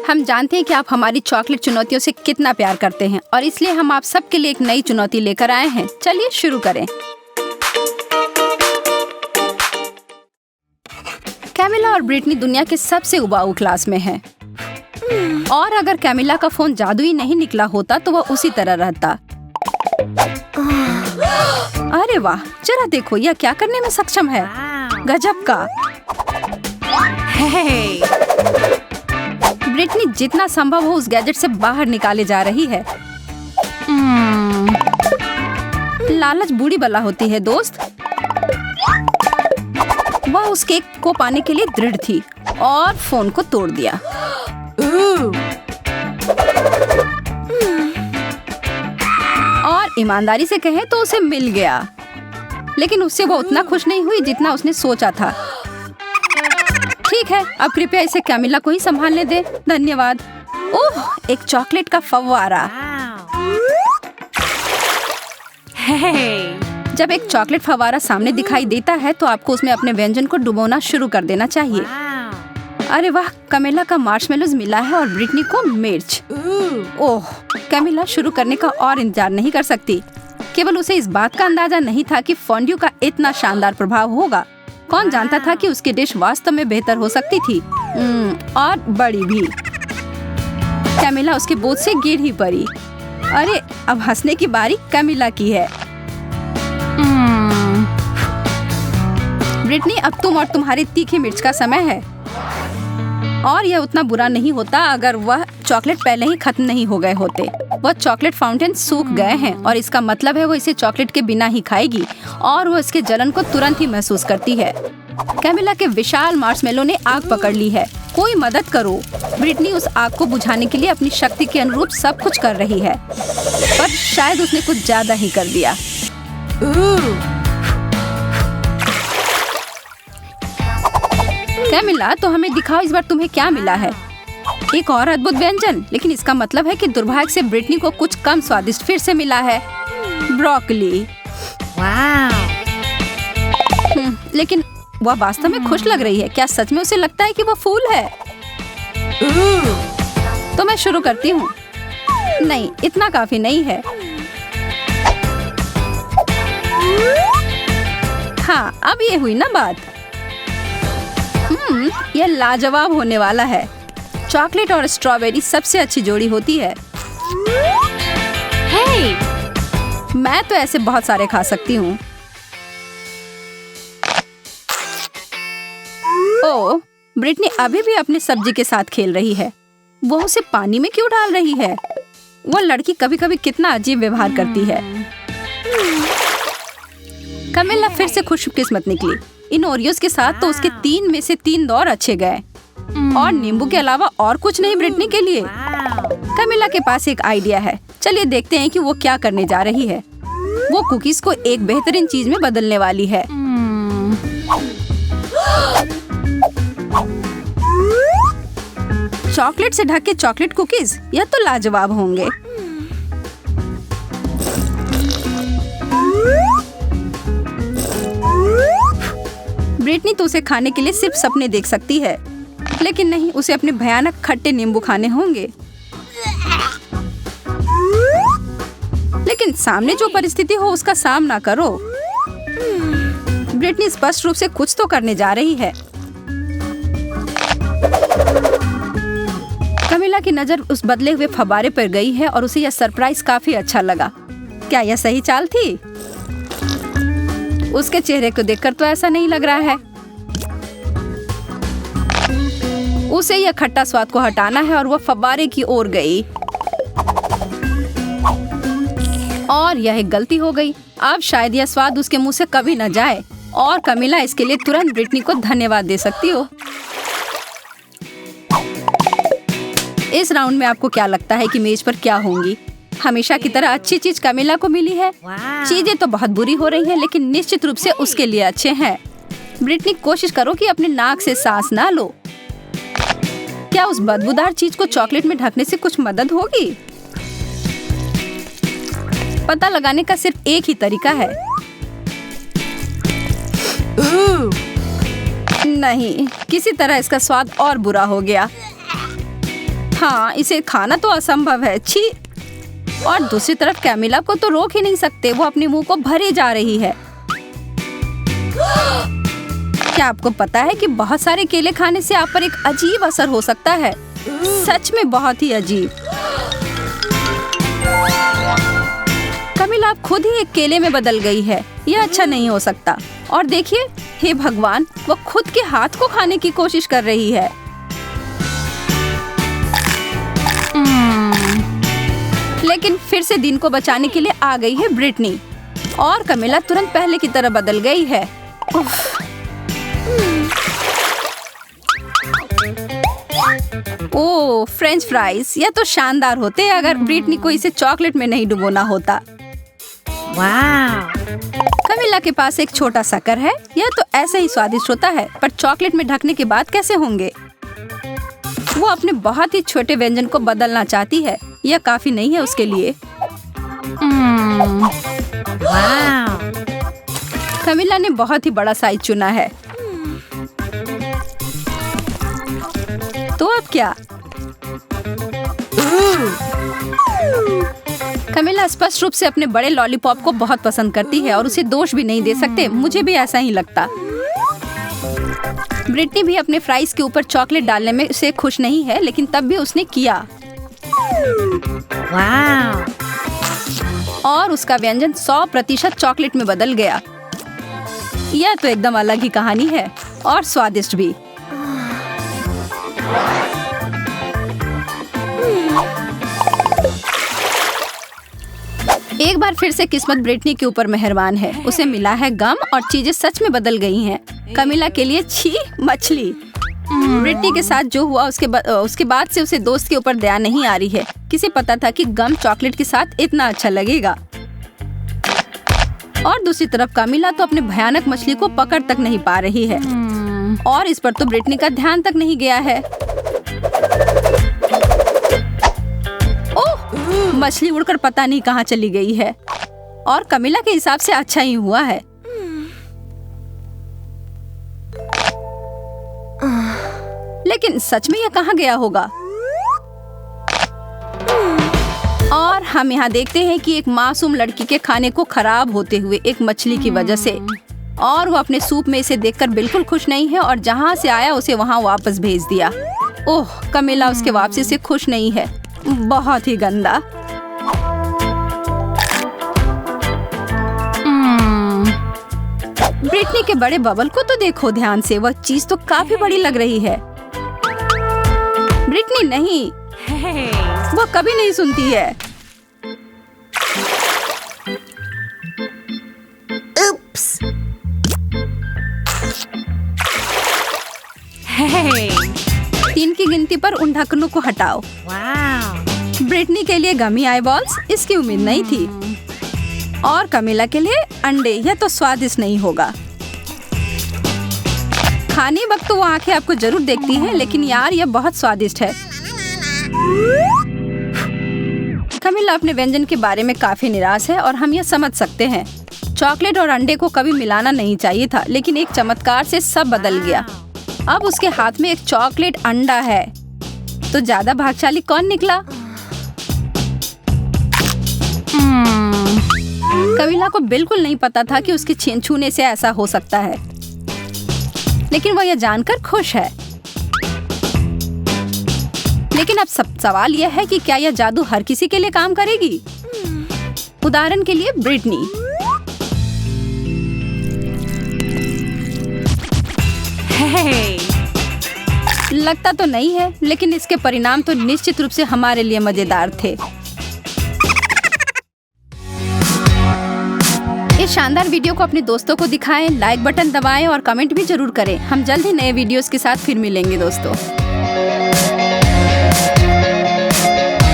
हम जानते हैं कि आप हमारी चॉकलेट चुनौतियों से कितना प्यार करते हैं और इसलिए हम आप सबके लिए एक नई चुनौती लेकर आए हैं। चलिए शुरू करें। कैमिला और ब्रिटनी दुनिया के सबसे उबाऊ क्लास में हैं। और अगर कैमिला का फोन जादुई नहीं निकला होता तो वह उसी तरह रहता। अरे वाह, जरा देखो यह क्या करने में सक्षम है। गजब का। ब्रिटनी जितना संभव हो उस गैजेट से बाहर निकाले जा रही है। लालच बूढ़ी बला होती है दोस्त। वह उस केक को पाने के लिए दृढ़ थी और फोन को तोड़ दिया। और ईमानदारी से कहें तो उसे मिल गया, लेकिन उससे वो उतना खुश नहीं हुई जितना उसने सोचा था। ठीक है, अब कृपया इसे कैमिला को ही संभालने दे। धन्यवाद। ओह, एक चॉकलेट का फव्वारा। जब एक चॉकलेट फव्वारा सामने दिखाई देता है तो आपको उसमें अपने व्यंजन को डुबोना शुरू कर देना चाहिए। अरे वाह, कैमिला का मार्शमेलोज मिला है और ब्रिटनी को मिर्च। ओह, कैमिला शुरू करने का और इंतजार नहीं कर सकती। केवल उसे इस बात का अंदाजा नहीं था कि फॉन्ड्यू का इतना शानदार प्रभाव होगा। कौन जानता था कि उसकी डिश वास्तव में बेहतर हो सकती थी, और बड़ी भी। कैमिला उसके बोझ से गिर ही पड़ी। अरे, अब हंसने की बारी कैमिला की है। ब्रिटनी, अब तुम और तुम्हारी तीखी मिर्च का समय है। और यह उतना बुरा नहीं होता अगर वह चॉकलेट पहले ही खत्म नहीं हो गए होते। वह चॉकलेट फाउंटेन सूख गए हैं और इसका मतलब है वो इसे चॉकलेट के बिना ही खाएगी और वो इसके जलन को तुरंत ही महसूस करती है। कैमिला के विशाल मार्शमेलो ने आग पकड़ ली है। कोई मदद करो। ब्रिटनी उस आग को बुझाने के लिए अपनी शक्ति के अनुरूप सब कुछ कर रही है, पर शायद उसने कुछ ज्यादा ही कर दिया। कैमिला, तो हमें दिखाओ इस बार तुम्हें क्या मिला है। एक और अद्भुत व्यंजन, लेकिन इसका मतलब है कि दुर्भाग्य से ब्रिटनी को कुछ कम स्वादिष्ट फिर से मिला है। ब्रोकली। लेकिन वह वास्तव में खुश लग रही है। क्या सच में उसे लगता है कि वह फूल है? तो मैं शुरू करती हूँ। नहीं, इतना काफी नहीं है। हाँ, अब ये हुई ना बात। यह लाजवाब होने वाला है। चॉकलेट और स्ट्रॉबेरी सबसे अच्छी जोड़ी होती है। मैं तो ऐसे बहुत सारे खा सकती हूँ। ओह, ब्रिटनी अभी भी अपनी सब्जी के साथ खेल रही है। वो उसे पानी में क्यों डाल रही है? वो लड़की कभी-कभी कितना अजीब व्यवहार करती है। कैमिला फिर से खुशकिस्मत निकली। इन ओरियोज के साथ तो उसके 3 में से 3 दौर अच्छे गए, और नींबू के अलावा और कुछ नहीं ब्रिटनी के लिए। कैमिला के पास एक आइडिया है। चलिए देखते हैं कि वो क्या करने जा रही है। वो कुकीज को एक बेहतरीन चीज में बदलने वाली है। चॉकलेट से ढके चॉकलेट कुकीज, यह तो लाजवाब होंगे। ब्रिटनी तो उसे खाने के लिए सिर्फ सपने देख सकती है, लेकिन नहीं, उसे अपने भयानक खट्टे नींबू खाने होंगे। लेकिन सामने जो परिस्थिति हो उसका सामना करो। ब्रिटनी स्पष्ट रूप से कुछ तो करने जा रही है। कैमिला की नजर उस बदले हुए फव्वारे पर गई है और उसे यह सरप्राइज काफी अच्छा लगा। क्या यह सही चाल थी? उसके चेहरे को देखकर तो ऐसा नहीं लग रहा है। उसे यह खट्टा स्वाद को हटाना है और वह फव्वारे की ओर गई, और यह एक गलती हो गई। अब शायद यह स्वाद उसके मुंह से कभी न जाए, और कैमिला इसके लिए तुरंत ब्रिटनी को धन्यवाद दे सकती हो। इस राउंड में आपको क्या लगता है कि मेज पर क्या होंगी? हमेशा की तरह अच्छी चीज कैमिला को मिली है। चीजें तो बहुत बुरी हो रही हैं, लेकिन निश्चित रूप से उसके लिए अच्छे हैं। ब्रिटनी, कोशिश करो कि अपने नाक से सांस ना लो। क्या उस बदबूदार चीज को चॉकलेट में ढकने से कुछ मदद होगी? पता लगाने का सिर्फ एक ही तरीका है। नहीं, किसी तरह इसका स्वाद और बुरा हो गया। हाँ, इसे खाना तो असंभव है, छी। और दूसरी तरफ कैमिला को तो रोक ही नहीं सकते, वो अपने मुंह को भरे जा रही है। क्या आपको पता है कि बहुत सारे केले खाने से आप पर एक अजीब असर हो सकता है? सच में बहुत ही अजीब। कैमिला अब खुद ही एक केले में बदल गई है। यह अच्छा नहीं हो सकता। और देखिए, हे भगवान, वो खुद के हाथ को खाने की कोशिश कर रही है। लेकिन फिर से दिन को बचाने के लिए आ गई है ब्रिटनी और कैमिला तुरंत पहले की तरह बदल गई है। ओह, फ्रेंच फ्राइज, यह तो शानदार होते अगर ब्रिटनी को इसे चॉकलेट में नहीं डुबोना होता। कैमिला के पास एक छोटा शक्कर है। यह तो ऐसे ही स्वादिष्ट होता है, पर चॉकलेट में ढकने के बाद कैसे होंगे? वो अपने बहुत ही छोटे व्यंजन को बदलना चाहती है। यह काफी नहीं है उसके लिए। कैमिला ने बहुत ही बड़ा साइज चुना है। तो अब क्या? कैमिला स्पष्ट रूप से अपने बड़े लॉलीपॉप को बहुत पसंद करती है और उसे दोष भी नहीं दे सकते। मुझे भी ऐसा ही लगता। ब्रिटनी भी अपने फ्राइज के ऊपर चॉकलेट डालने में से खुश नहीं है, लेकिन तब भी उसने किया। और उसका व्यंजन 100% चॉकलेट में बदल गया। यह तो एकदम अलग ही कहानी है और स्वादिष्ट भी। एक बार फिर से किस्मत ब्रिटनी के ऊपर मेहरबान है। उसे मिला है गम और चीजें सच में बदल गई हैं। कैमिला के लिए छी, मछली। ब्रिटनी के साथ जो हुआ उसके बाद से उसे दोस्त के ऊपर दया नहीं आ रही है। किसे पता था कि गम चॉकलेट के साथ इतना अच्छा लगेगा। और दूसरी तरफ कैमिला तो अपने भयानक मछली को पकड़ तक नहीं पा रही है और इस पर तो ब्रिटनी का ध्यान तक नहीं गया है। ओह, मछली उड़कर पता नहीं कहाँ चली गई है। और कैमिला के हिसाब से अच्छा ही हुआ है। लेकिन सच में यह कहाँ गया होगा? और हम यहाँ देखते हैं कि एक मासूम लड़की के खाने को खराब होते हुए एक मछली की वजह से, और वो अपने सूप में इसे देखकर बिल्कुल खुश नहीं है और जहाँ से आया उसे वहाँ वापस भेज दिया। ओह, कैमिला उसके वापसी से खुश नहीं है। बहुत ही गंदा। ब्रिटनी के बड़े बबल को तो देखो ध्यान से, वह चीज तो काफी बड़ी लग रही है। ब्रिटनी नहीं, वो कभी नहीं सुनती है। Oops. 3 की गिनती पर उन ढक्कनों को हटाओ। ब्रिटनी के लिए गमी आई बॉल्स, इसकी उम्मीद नहीं थी। और कैमिला के लिए अंडे, यह तो स्वादिष्ट नहीं होगा। खाने वक्त तो वो आंखें आपको जरूर देखती हैं, लेकिन यार यह बहुत स्वादिष्ट है। कैमिला अपने व्यंजन के बारे में काफी निराश है और हम यह समझ सकते हैं। चॉकलेट और अंडे को कभी मिलाना नहीं चाहिए था, लेकिन एक चमत्कार से सब बदल गया। अब उसके हाथ में एक चॉकलेट अंडा है। तो ज्यादा भाग्यशाली कौन निकला? कैमिला को बिल्कुल नहीं पता था कि उसके छूने से ऐसा हो सकता है, लेकिन वह यह जानकर खुश है। लेकिन अब सवाल यह है कि क्या यह जादू हर किसी के लिए काम करेगी? उदाहरण के लिए ब्रिटनी। लगता तो नहीं है, लेकिन इसके परिणाम तो निश्चित रूप से हमारे लिए मजेदार थे। इस शानदार वीडियो को अपने दोस्तों को दिखाएं, लाइक बटन दबाएं और कमेंट भी जरूर करें। हम जल्द ही नए वीडियोस के साथ फिर मिलेंगे दोस्तों।